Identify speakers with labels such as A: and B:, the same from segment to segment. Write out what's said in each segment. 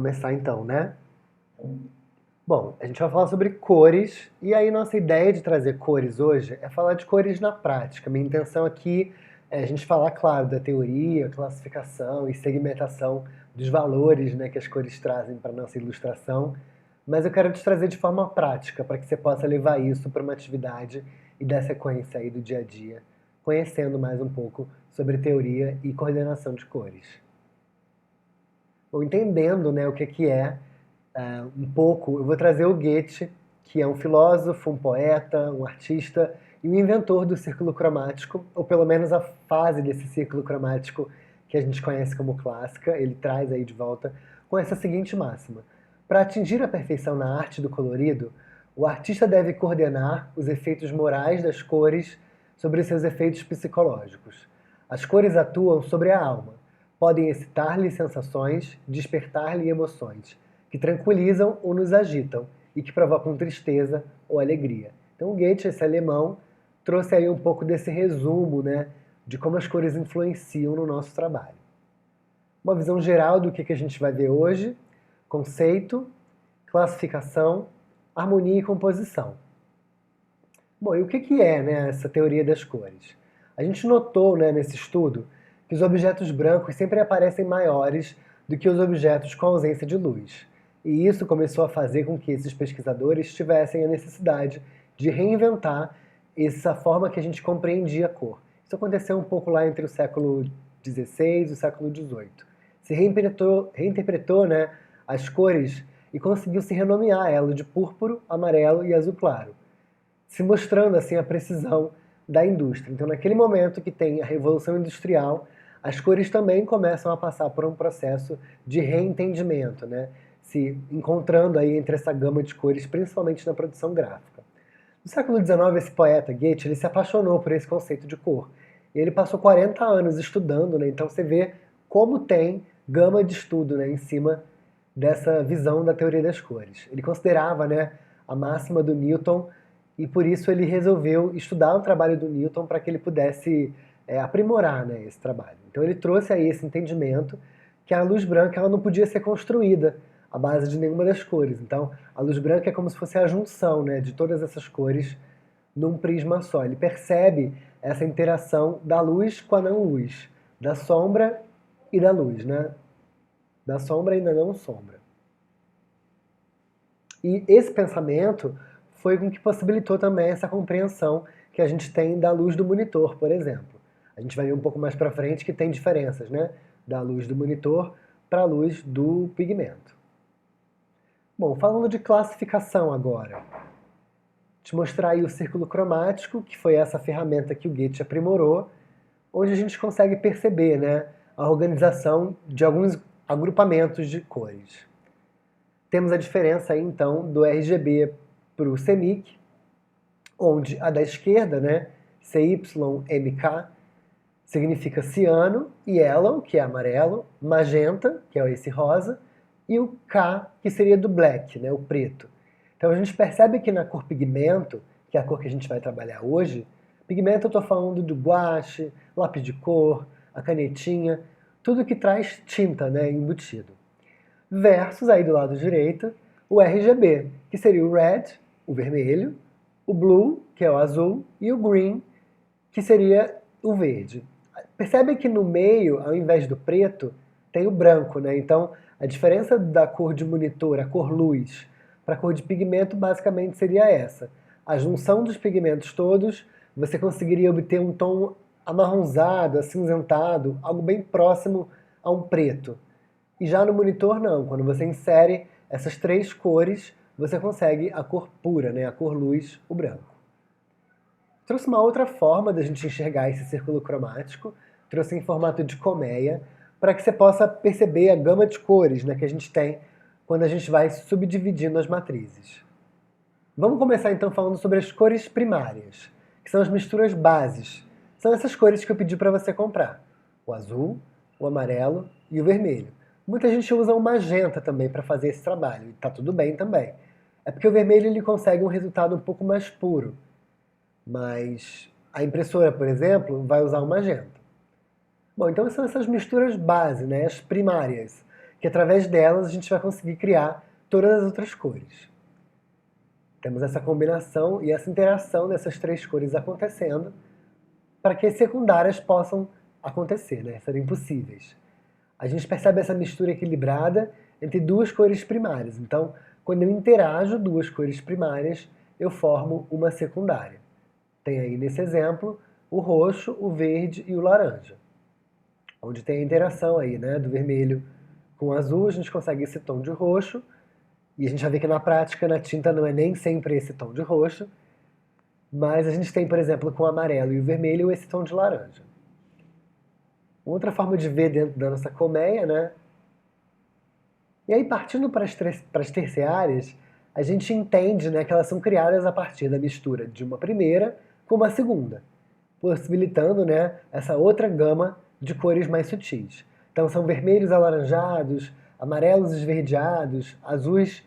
A: começar então, né? Bom, a gente vai falar sobre cores, e aí nossa ideia de trazer cores hoje é falar de cores na prática. Minha intenção aqui é a gente falar, claro, da teoria, classificação e segmentação dos valores, né, que as cores trazem para nossa ilustração, mas eu quero te trazer de forma prática, para que você possa levar isso para uma atividade e dar sequência aí do dia a dia, conhecendo mais um pouco sobre teoria e coordenação de cores. Ou entendendo, né, o que é um pouco, eu vou trazer o Goethe, que é um filósofo, um poeta, um artista e um inventor do círculo cromático, ou pelo menos a fase desse círculo cromático que a gente conhece como clássica. Ele traz aí de volta com essa seguinte máxima: para atingir a perfeição na arte do colorido, o artista deve coordenar os efeitos morais das cores sobre seus efeitos psicológicos. As cores atuam sobre a alma, podem excitar-lhe sensações, despertar-lhe emoções, que tranquilizam ou nos agitam e que provocam tristeza ou alegria. Então, Goethe, esse alemão, trouxe aí um pouco desse resumo, né, de como as cores influenciam no nosso trabalho. Uma visão geral do que a gente vai ver hoje: conceito, classificação, harmonia e composição. Bom, e o que é, né, essa teoria das cores? A gente notou, né, nesse estudo que os objetos brancos sempre aparecem maiores do que os objetos com ausência de luz. E isso começou a fazer com que esses pesquisadores tivessem a necessidade de reinventar essa forma que a gente compreendia a cor. Isso aconteceu um pouco lá entre o século XVI e o século XVIII. Se reinterpretou, né, as cores e conseguiu se renomear elas de púrpuro, amarelo e azul claro, se mostrando assim a precisão da indústria. Então, naquele momento que tem a Revolução Industrial, as cores também começam a passar por um processo de reentendimento, né? Se encontrando aí entre essa gama de cores, principalmente na produção gráfica. No século XIX, esse poeta, Goethe, ele se apaixonou por esse conceito de cor. E ele passou 40 anos estudando, né? Então você vê como tem gama de estudo, né, em cima dessa visão da teoria das cores. Ele considerava, né, a máxima do Newton, e por isso ele resolveu estudar o trabalho do Newton para que ele pudesse aprimorar, né, esse trabalho. Então ele trouxe aí esse entendimento que a luz branca ela não podia ser construída à base de nenhuma das cores. Então a luz branca é como se fosse a junção, né, de todas essas cores num prisma só. Ele percebe essa interação da luz com a não-luz, da sombra e da luz, né? Da sombra e da não-sombra. E esse pensamento foi o que possibilitou também essa compreensão que a gente tem da luz do monitor, por exemplo. A gente vai ver um pouco mais para frente que tem diferenças, né? Da luz do monitor para a luz do pigmento. Bom, falando de classificação agora. Te mostrar aí o círculo cromático, que foi essa ferramenta que o Goethe aprimorou, onde a gente consegue perceber, né, a organização de alguns agrupamentos de cores. Temos a diferença aí, então, do RGB para o CMYK, onde a da esquerda, né, CYMK, significa ciano, yellow, que é amarelo, magenta, que é esse rosa, e o K, que seria do black, né, o preto. Então a gente percebe que na cor pigmento, que é a cor que a gente vai trabalhar hoje, pigmento eu estou falando do guache, lápis de cor, a canetinha, tudo que traz tinta, né, embutido. Versus aí do lado direito, o RGB, que seria o red, o vermelho, o blue, que é o azul, e o green, que seria o verde. Percebe que no meio, ao invés do preto, tem o branco, né? Então, a diferença da cor de monitor, a cor luz, para a cor de pigmento, basicamente seria essa. A junção dos pigmentos todos, você conseguiria obter um tom amarronzado, acinzentado, algo bem próximo a um preto. E já no monitor não, quando você insere essas três cores, você consegue a cor pura, né? A cor luz, o branco. Trouxe uma outra forma da gente enxergar esse círculo cromático, trouxe em formato de colmeia, para que você possa perceber a gama de cores, né, que a gente tem quando a gente vai subdividindo as matrizes. Vamos começar então falando sobre as cores primárias, que são as misturas bases. São essas cores que eu pedi para você comprar: o azul, o amarelo e o vermelho. Muita gente usa o magenta também para fazer esse trabalho, e tá tudo bem também. É porque o vermelho ele consegue um resultado um pouco mais puro, mas a impressora, por exemplo, vai usar o magenta. Bom, então são essas misturas base, né, as primárias, que através delas a gente vai conseguir criar todas as outras cores. Temos essa combinação e essa interação dessas três cores acontecendo para que as secundárias possam acontecer, né? Serem possíveis. A gente percebe essa mistura equilibrada entre duas cores primárias. Então, quando eu interajo duas cores primárias, eu formo uma secundária. Tem aí nesse exemplo o roxo, o verde e o laranja, onde tem a interação aí, né, do vermelho com o azul, a gente consegue esse tom de roxo, e a gente já vê que na prática, na tinta, não é nem sempre esse tom de roxo, mas a gente tem, por exemplo, com o amarelo e o vermelho, esse tom de laranja. Outra forma de ver dentro da nossa colmeia, né? E aí, partindo para as terciárias, a gente entende, né, que elas são criadas a partir da mistura de uma primeira com uma segunda, possibilitando, né, essa outra gama de cores mais sutis. Então são vermelhos alaranjados, amarelos esverdeados, azuis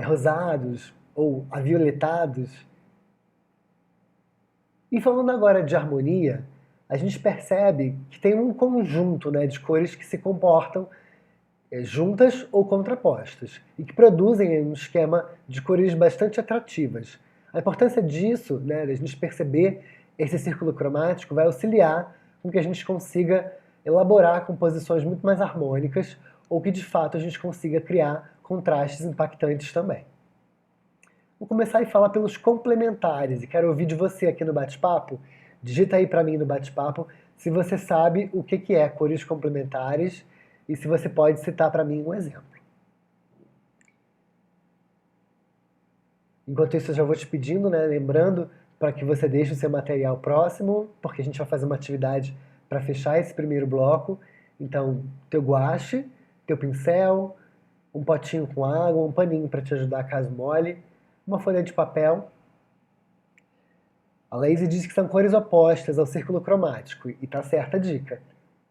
A: rosados ou avioletados. E falando agora de harmonia, a gente percebe que tem um conjunto, né, de cores que se comportam juntas ou contrapostas e que produzem um esquema de cores bastante atrativas. A importância disso, né, da gente perceber esse círculo cromático, vai auxiliar com que a gente consiga elaborar composições muito mais harmônicas ou que de fato a gente consiga criar contrastes impactantes também. Vou começar a falar pelos complementares e quero ouvir de você aqui no bate-papo. Digita aí para mim no bate-papo se você sabe o que é cores complementares e se você pode citar para mim um exemplo. Enquanto isso, eu já vou te pedindo, né, lembrando para que você deixe o seu material próximo, porque a gente vai fazer uma atividade para fechar esse primeiro bloco. Então, teu guache, teu pincel, um potinho com água, um paninho para te ajudar caso molhe, uma folha de papel. A Lazy diz que são cores opostas ao círculo cromático, e tá certa a dica.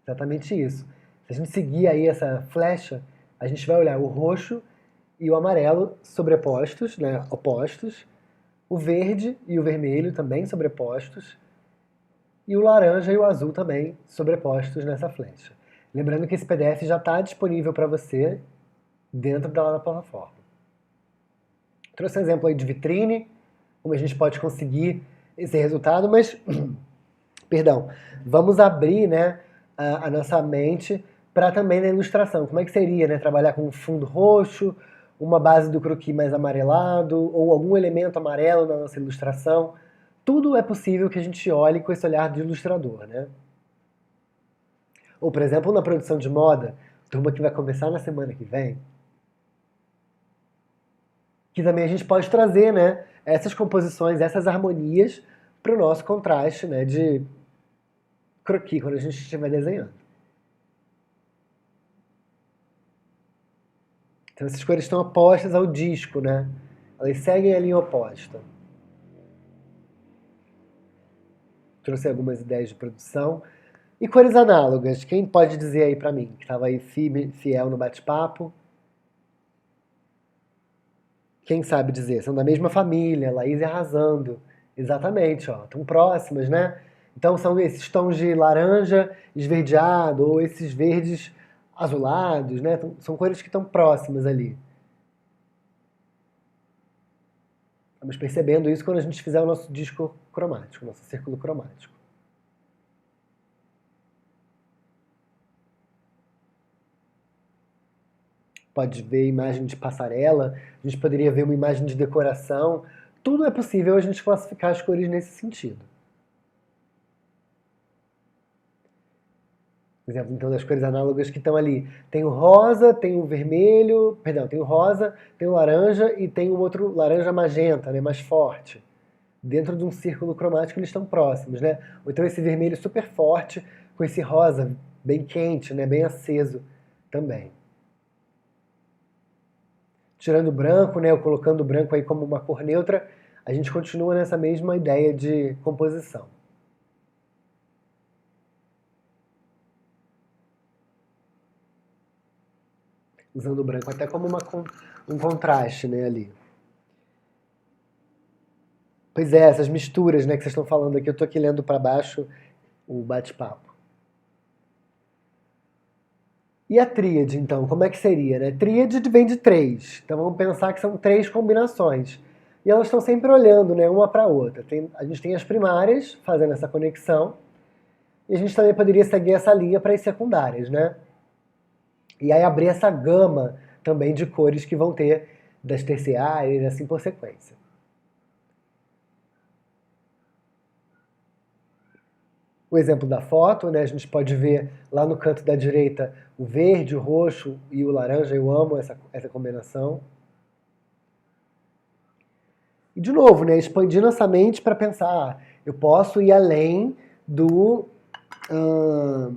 A: Exatamente isso. Se a gente seguir aí essa flecha, a gente vai olhar o roxo e o amarelo sobrepostos, né, opostos, o verde e o vermelho também sobrepostos, e o laranja e o azul também sobrepostos nessa flecha. Lembrando que esse PDF já está disponível para você dentro da plataforma. Trouxe um exemplo aí de vitrine, como a gente pode conseguir esse resultado, mas, perdão, vamos abrir, né, a nossa mente para também na ilustração. Como é que seria, né, trabalhar com um fundo roxo, uma base do croquis mais amarelado, ou algum elemento amarelo na nossa ilustração. Tudo é possível que a gente olhe com esse olhar de ilustrador, né? Ou, por exemplo, na produção de moda, turma que vai começar na semana que vem, que também a gente pode trazer, né, essas composições, essas harmonias para o nosso contraste, né, de croquis quando a gente estiver desenhando. Então essas cores estão opostas ao disco, né? Elas seguem a linha oposta. Trouxe algumas ideias de produção. E cores análogas, quem pode dizer aí pra mim, que estava aí fiel no bate-papo? Quem sabe dizer? São da mesma família, Laís arrasando. Exatamente, ó, estão próximas, né? Então são esses tons de laranja esverdeado ou esses verdes azulados, né? São cores que estão próximas ali. Estamos percebendo isso quando a gente fizer o nosso disco cromático, nosso círculo cromático. Pode ver imagem de passarela, a gente poderia ver uma imagem de decoração. Tudo é possível a gente classificar as cores nesse sentido. Por exemplo, então, das cores análogas que estão ali. Tem o rosa, tem o vermelho, perdão, tem o rosa, tem o laranja e tem o outro laranja magenta, né, mais forte. Dentro de um círculo cromático eles estão próximos, né? Ou então esse vermelho super forte com esse rosa bem quente, né, bem aceso também. Tirando o branco, né, ou colocando o branco aí como uma cor neutra, a gente continua nessa mesma ideia de composição. Usando o branco até como um contraste, né, ali. Pois é, essas misturas, né, que vocês estão falando aqui, eu estou aqui lendo para baixo o bate-papo. E a tríade, então, como é que seria, né? Tríade vem de três, então vamos pensar que são três combinações. E elas estão sempre olhando, né, uma para a outra. A gente tem as primárias fazendo essa conexão, e a gente também poderia seguir essa linha para as secundárias, né? E aí abrir essa gama também de cores que vão ter das terciárias, assim por sequência. O exemplo da foto, né, a gente pode ver lá no canto da direita o verde, o roxo e o laranja. Eu amo essa combinação. E de novo, né, expandir nossa mente para pensar, eu posso ir além ah,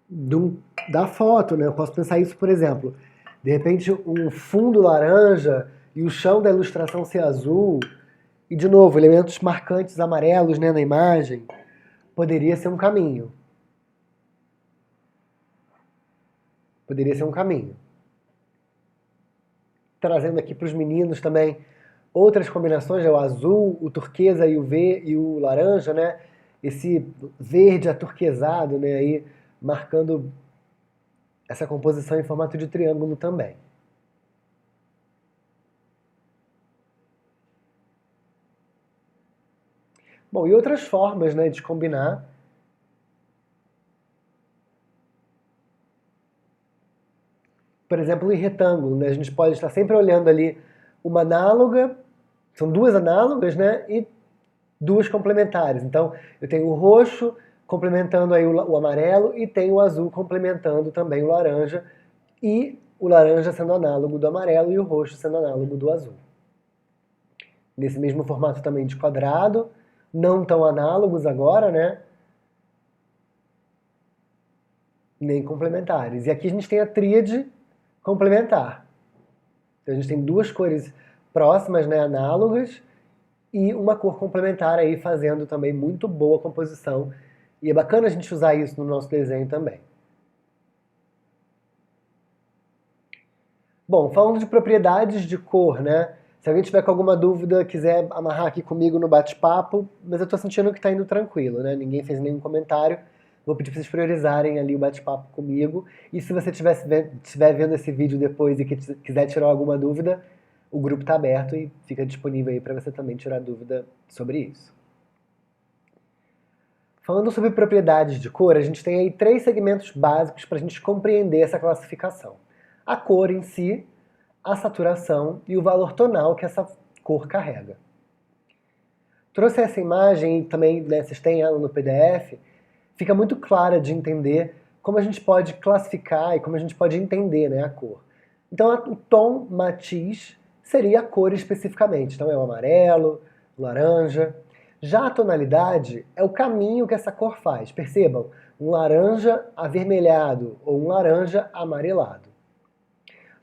A: do, da foto, né? Eu posso pensar isso, por exemplo, de repente um fundo laranja e o chão da ilustração ser azul, e de novo, elementos marcantes amarelos, né, na imagem, poderia ser um caminho. Poderia ser um caminho. Trazendo aqui para os meninos também outras combinações, o azul, o turquesa e o laranja, né? Esse verde aturquesado, né? Aí marcando essa composição em formato de triângulo também. Bom, e outras formas, né, de combinar. Por exemplo, em retângulo, né? A gente pode estar sempre olhando ali uma análoga, são duas análogas, né? E duas complementares. Então, eu tenho o roxo complementando aí o amarelo e tenho o azul complementando também o laranja, e o laranja sendo análogo do amarelo e o roxo sendo análogo do azul. Nesse mesmo formato também de quadrado, não tão análogos agora, né? Nem complementares. E aqui a gente tem a tríade complementar. Então a gente tem duas cores próximas, né, análogas, e uma cor complementar aí fazendo também muito boa composição. E é bacana a gente usar isso no nosso desenho também. Bom, falando de propriedades de cor, né? Se alguém tiver com alguma dúvida, quiser amarrar aqui comigo no bate-papo, mas eu tô sentindo que tá indo tranquilo, né? Ninguém fez nenhum comentário. Vou pedir para vocês priorizarem ali o bate-papo comigo. E se você estiver vendo esse vídeo depois e quiser tirar alguma dúvida, o grupo está aberto e fica disponível aí para você também tirar dúvida sobre isso. Falando sobre propriedades de cor, a gente tem aí três segmentos básicos para a gente compreender essa classificação. A cor em si, a saturação e o valor tonal que essa cor carrega. Trouxe essa imagem e também, né, vocês têm ela no PDF, fica muito clara de entender como a gente pode classificar e como a gente pode entender, né, a cor. Então o tom matiz seria a cor especificamente, então é o amarelo, o laranja. Já a tonalidade é o caminho que essa cor faz. Percebam, um laranja avermelhado ou um laranja amarelado.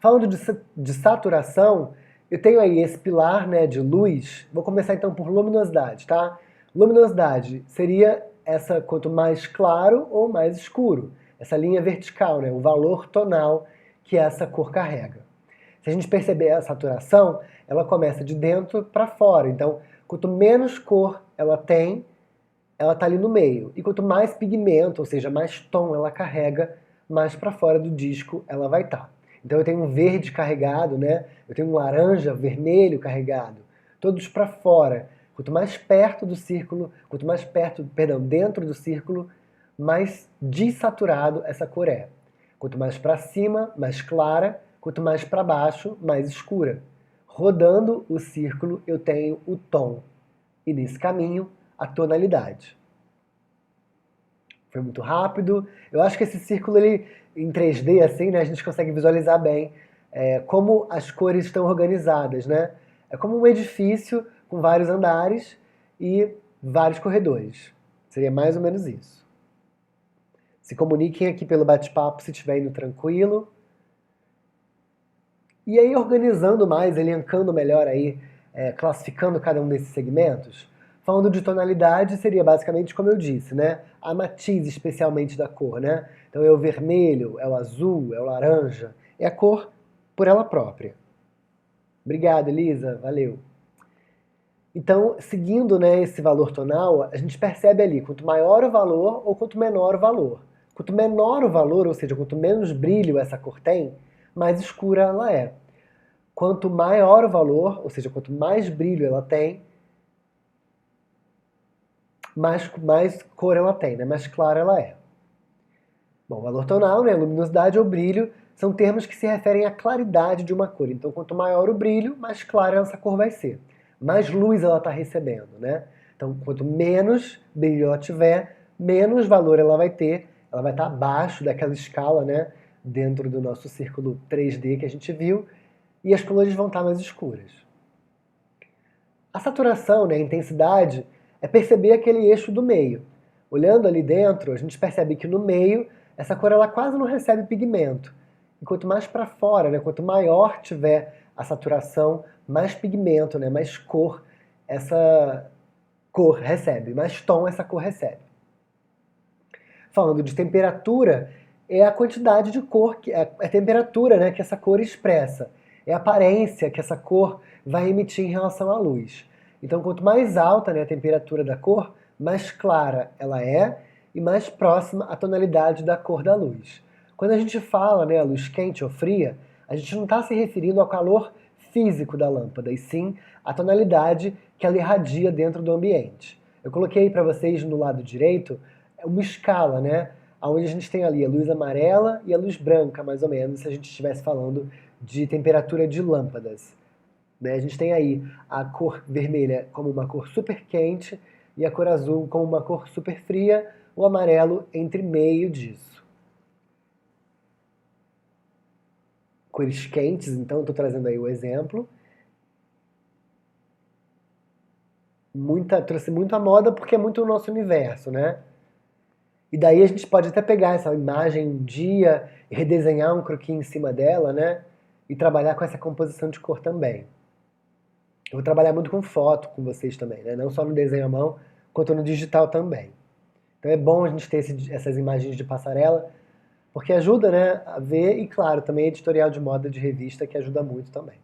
A: Falando de saturação, eu tenho aí esse pilar, né, de luz. Vou começar então por luminosidade, tá? Luminosidade seria essa quanto mais claro ou mais escuro. Essa linha vertical, né, o valor tonal que essa cor carrega. Se a gente perceber a saturação, ela começa de dentro para fora. Então, quanto menos cor ela tem, ela está ali no meio. E quanto mais pigmento, ou seja, mais tom ela carrega, mais para fora do disco ela vai estar. Então eu tenho um verde carregado, né? Eu tenho um laranja, vermelho carregado, todos para fora. Quanto mais perto do círculo, quanto mais perto, perdão, dentro do círculo, mais desaturado essa cor é. Quanto mais para cima, mais clara, quanto mais para baixo, mais escura. Rodando o círculo, eu tenho o tom. E nesse caminho, a tonalidade. Foi muito rápido. Eu acho que esse círculo, ele, em 3D, assim, né, a gente consegue visualizar bem como as cores estão organizadas, né? É como um edifício com vários andares e vários corredores. Seria mais ou menos isso. Se comuniquem aqui pelo bate-papo se estiver indo tranquilo. E aí, organizando mais, elencando melhor aí, classificando cada um desses segmentos, falando de tonalidade, seria basicamente como eu disse, né? A matiz especialmente da cor, né? Então é o vermelho, é o azul, é o laranja, é a cor por ela própria. Obrigado, Elisa, valeu. Então, seguindo, né, esse valor tonal, a gente percebe ali, quanto maior o valor ou quanto menor o valor. Quanto menor o valor, ou seja, quanto menos brilho essa cor tem, mais escura ela é. Quanto maior o valor, ou seja, quanto mais brilho ela tem, mais cor ela tem, né? Mais clara ela é. Bom, valor tonal, né? Luminosidade ou brilho são termos que se referem à claridade de uma cor. Então, quanto maior o brilho, mais clara essa cor vai ser. Mais luz ela está recebendo, né? Então, quanto menos brilho ela tiver, menos valor ela vai ter. Ela vai estar abaixo daquela escala, né? Dentro do nosso círculo 3D que a gente viu. E as cores vão estar mais escuras. A saturação, né, a intensidade, é perceber aquele eixo do meio. Olhando ali dentro, a gente percebe que no meio, essa cor ela quase não recebe pigmento. E quanto mais para fora, né, quanto maior tiver a saturação, mais pigmento, né, mais cor essa cor recebe, mais tom essa cor recebe. Falando de temperatura, é a quantidade de cor, é a temperatura, né, que essa cor expressa. É a aparência que essa cor vai emitir em relação à luz. Então, quanto mais alta, né, a temperatura da cor, mais clara ela é e mais próxima à tonalidade da cor da luz. Quando a gente fala, né, a luz quente ou fria, a gente não está se referindo ao calor físico da lâmpada, e sim à tonalidade que ela irradia dentro do ambiente. Eu coloquei para vocês no lado direito uma escala, né, onde a gente tem ali a luz amarela e a luz branca, mais ou menos, se a gente estivesse falando de temperatura de lâmpadas. Né? A gente tem aí a cor vermelha como uma cor super quente e a cor azul como uma cor super fria, o amarelo entre meio disso. Cores quentes, então, estou trazendo aí o exemplo. Trouxe muito a moda porque é muito o nosso universo, né? E daí a gente pode até pegar essa imagem um dia e redesenhar um croquis em cima dela, né? E trabalhar com essa composição de cor também. Eu vou trabalhar muito com foto com vocês também, né? Não só no desenho à mão, quanto no digital também. Então é bom a gente ter essas imagens de passarela, porque ajuda, né, a ver, e claro, também editorial de moda de revista, que ajuda muito também.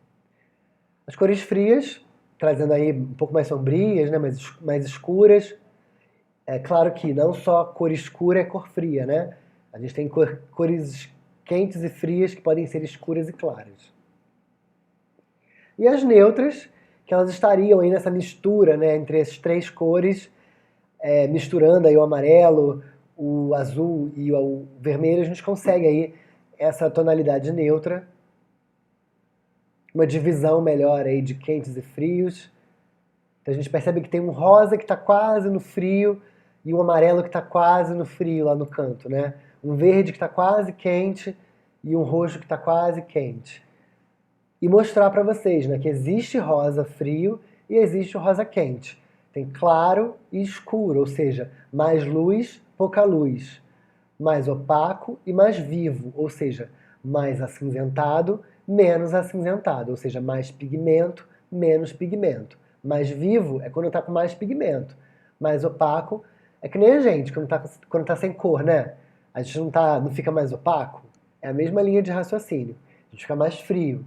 A: As cores frias, trazendo aí um pouco mais sombrias, né, mais escuras. É claro que não só cor escura é cor fria, né? A gente tem cores quentes e frias que podem ser escuras e claras. E as neutras, que elas estariam aí nessa mistura, né, entre as três cores, misturando aí o amarelo, o azul e o vermelho, a gente consegue aí essa tonalidade neutra, uma divisão melhor aí de quentes e frios. Então a gente percebe que tem um rosa que está quase no frio e um amarelo que está quase no frio lá no canto, né? Um verde que está quase quente e um roxo que está quase quente. E mostrar para vocês, né, que existe rosa frio e existe o rosa quente. Tem claro e escuro, ou seja, mais luz, pouca luz. Mais opaco e mais vivo, ou seja, mais acinzentado, menos acinzentado, ou seja, mais pigmento, menos pigmento. Mais vivo é quando está com mais pigmento. Mais opaco é que nem a gente, quando tá sem cor, né? A gente não fica mais opaco. É a mesma linha de raciocínio. A gente fica mais frio.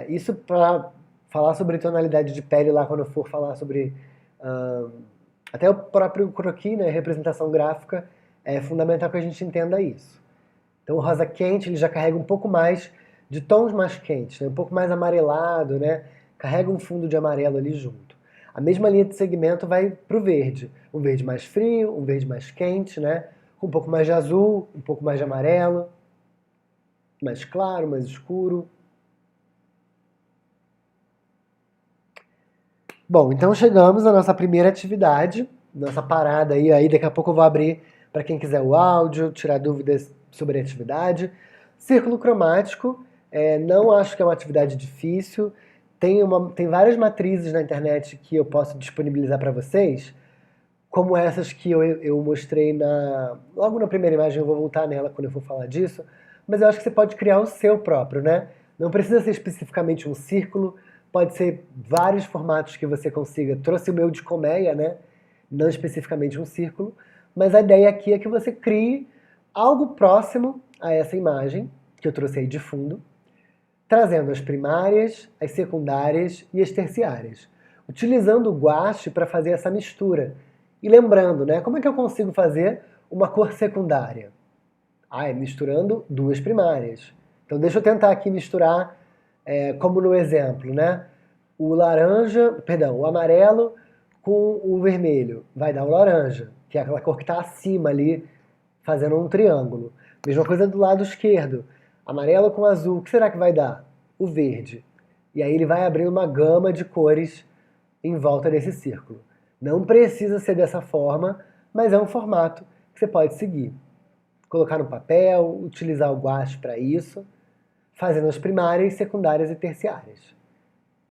A: Isso para falar sobre tonalidade de pele lá, quando eu for falar sobre até o próprio croquis, né, representação gráfica, é fundamental que a gente entenda isso. Então o rosa quente ele já carrega um pouco mais de tons mais quentes, né, um pouco mais amarelado, né, carrega um fundo de amarelo ali junto. A mesma linha de segmento vai para o verde. Um verde mais frio, um verde mais quente, né, com um pouco mais de azul, um pouco mais de amarelo, mais claro, mais escuro. Bom, então chegamos à nossa primeira atividade, nossa parada aí daqui a pouco eu vou abrir para quem quiser o áudio, tirar dúvidas sobre a atividade. Círculo cromático, não acho que é uma atividade difícil, tem várias matrizes na internet que eu posso disponibilizar para vocês, como essas que eu mostrei logo na primeira imagem, eu vou voltar nela quando eu for falar disso, mas eu acho que você pode criar o seu próprio, né? Não precisa ser especificamente um círculo, pode ser vários formatos que você consiga. Trouxe o meu de colmeia, né? Não especificamente um círculo, mas a ideia aqui é que você crie algo próximo a essa imagem, que eu trouxe aí de fundo, trazendo as primárias, as secundárias e as terciárias, utilizando o guache para fazer essa mistura. E lembrando, né, como é que eu consigo fazer uma cor secundária? Ah, é misturando duas primárias. Então deixa eu tentar aqui misturar, como no exemplo, né? O amarelo com o vermelho vai dar o laranja, que é aquela cor que está acima ali, fazendo um triângulo. Mesma coisa do lado esquerdo. Amarelo com azul, o que será que vai dar? O verde. E aí ele vai abrindo uma gama de cores em volta desse círculo. Não precisa ser dessa forma, mas é um formato que você pode seguir. Colocar no papel, utilizar o guache para isso, fazendo as primárias, secundárias e terciárias.